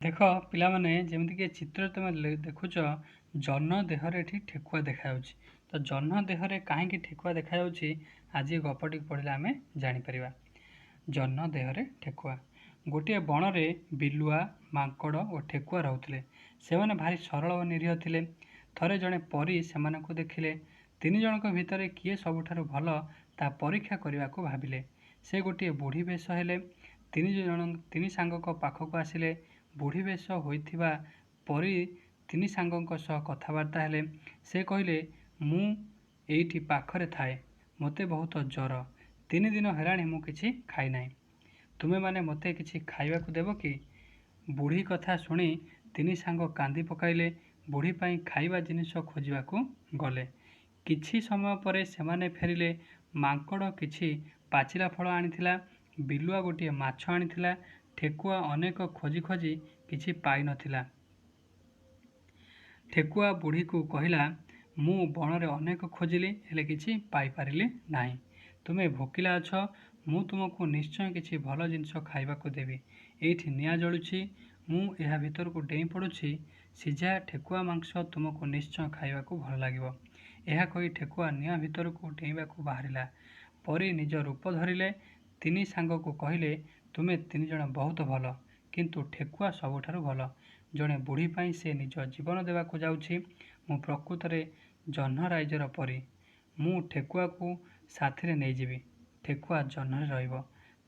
ଦେଖ ପିଲାମାନେ ଯେମିତିକି ଏ ଚିତ୍ରରେ ତୁମେ ଦେଖୁଛ ଜହ୍ନ ଦେହରେ ଏଠି ଠେକୁଆ ଦେଖାଯାଉଛି। ତ ଜହ୍ନ ଦେହରେ କାହିଁକି ଠେକୁଆ ଦେଖାଯାଉଛି ଆଜି ଏ ଗପଟି ପଢ଼ିଲେ ଆମେ ଜାଣିପାରିବା। ଜହ୍ନ ଦେହରେ ଠେକୁଆ। ଗୋଟିଏ ବଣରେ ବିଲୁଆ, ମାଙ୍କଡ଼ ଓ ଠେକୁଆ ରହୁଥିଲେ। ସେମାନେ ଭାରି ସରଳ ଓ ନିରୀହ ଥିଲେ। ଥରେ ଜଣେ ପରୀ ସେମାନଙ୍କୁ ଦେଖିଲେ। ତିନି ଜଣଙ୍କ ଭିତରେ କିଏ ସବୁଠାରୁ ଭଲ ତା ପରୀକ୍ଷା କରିବାକୁ ଭାବିଲେ। ସେ ଗୋଟିଏ ବୁଢ଼ୀ ବେଶ ହେଲେ। ତିନି ସାଙ୍ଗଙ୍କ ପାଖକୁ ଆସିଲେ। ବୁଢ଼ୀ ବେଶ ହୋଇଥିବା ପରୀ ତିନି ସାଙ୍ଗଙ୍କ ସହ କଥାବାର୍ତ୍ତା ହେଲେ। ସେ କହିଲେ, ମୁଁ ଏଇଠି ପାଖରେ ଥାଏ। ମୋତେ ବହୁତ ଜ୍ୱର। 3 ଦିନ ହେଲାଣି ମୁଁ କିଛି ଖାଇନାହିଁ। ତୁମେମାନେ ମୋତେ କିଛି ଖାଇବାକୁ ଦେବ କି? ବୁଢ଼ୀ କଥା ଶୁଣି ତିନି ସାଙ୍ଗ କାନ୍ଦି ପକାଇଲେ। ବୁଢ଼ୀ ପାଇଁ ଖାଇବା ଜିନିଷ ଖୋଜିବାକୁ ଗଲେ। କିଛି ସମୟ ପରେ ସେମାନେ ଫେରିଲେ। ମାଙ୍କଡ଼ କିଛି ପାଚିଲା ଫଳ ଆଣିଥିଲା। ବିଲୁଆ ଗୋଟିଏ ମାଛ ଆଣିଥିଲା। ଠେକୁଆ ଅନେକ ଖୋଜି ଖୋଜି କିଛି ପାଇନଥିଲା। ଠେକୁଆ ବୁଢ଼ୀକୁ କହିଲା, ମୁଁ ବଣରେ ଅନେକ ଖୋଜିଲି, ହେଲେ କିଛି ପାଇପାରିଲି ନାହିଁ। ତୁମେ ଭୋକିଲା ଅଛ, ମୁଁ ତୁମକୁ ନିଶ୍ଚୟ କିଛି ଭଲ ଜିନିଷ ଖାଇବାକୁ ଦେବି। ଏଇଠି ନିଆଁ ଜଳୁଛି, ମୁଁ ଏହା ଭିତରକୁ ଡେଇଁ ପଡ଼ୁଛି। ସିଝା ଠେକୁଆ ମାଂସ ତୁମକୁ ନିଶ୍ଚୟ ଖାଇବାକୁ ଭଲ ଲାଗିବ। ଏହା କହି ଠେକୁଆ ନିଆଁ ଭିତରକୁ ଡେଇଁବାକୁ ବାହାରିଲା। ପରୀ ନିଜ ରୂପ ଧରିଲେ। ତିନି ସାଙ୍ଗକୁ କହିଲେ, ତୁମେ 3 ଜଣ ବହୁତ ଭଲ, କିନ୍ତୁ ଠେକୁଆ ସବୁଠାରୁ ଭଲ। ଜଣେ ବୁଢ଼ୀ ପାଇଁ ସେ ନିଜ ଜୀବନ ଦେବାକୁ ଯାଉଛି। ମୁଁ ପ୍ରକୃତରେ ଜହ୍ନ ରାଇଜର ପରୀ। ମୁଁ ଠେକୁଆକୁ ସାଥିରେ ନେଇଯିବି। ଠେକୁଆ ଜହ୍ନରେ ରହିବ।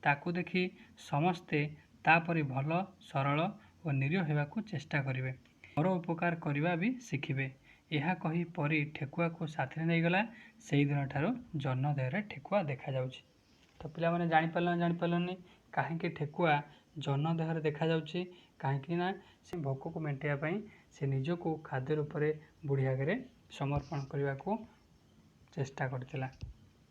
ତାକୁ ଦେଖି ସମସ୍ତେ ତା ପରି ଭଲ, ସରଳ ଓ ନିରୀହ ହେବାକୁ ଚେଷ୍ଟା କରିବେ। ପର ଉପକାର କରିବା ବି ଶିଖିବେ। ଏହା କହି ପରୀ ଠେକୁଆକୁ ସାଥିରେ ନେଇଗଲା। ସେହିଦିନଠାରୁ ଜହ୍ନ ଦେହରେ ଠେକୁଆ ଦେଖାଯାଉଛି। ତ ପିଲାମାନେ ଜାଣିପାରିଲ ନା ଜାଣିପାରିଲନି କାହିଁକି ଠେକୁଆ ଜହ୍ନ ଦେହରେ ଦେଖାଯାଉଛି? କାହିଁକି ନା ସେ ଭୋକକୁ ମେଣ୍ଟାଇବା ପାଇଁ ସେ ନିଜକୁ ଖାଦ୍ୟ ରୂପରେ ବୁଢ଼ୀ ଆଗରେ ସମର୍ପଣ କରିବାକୁ ଚେଷ୍ଟା କରିଥିଲା।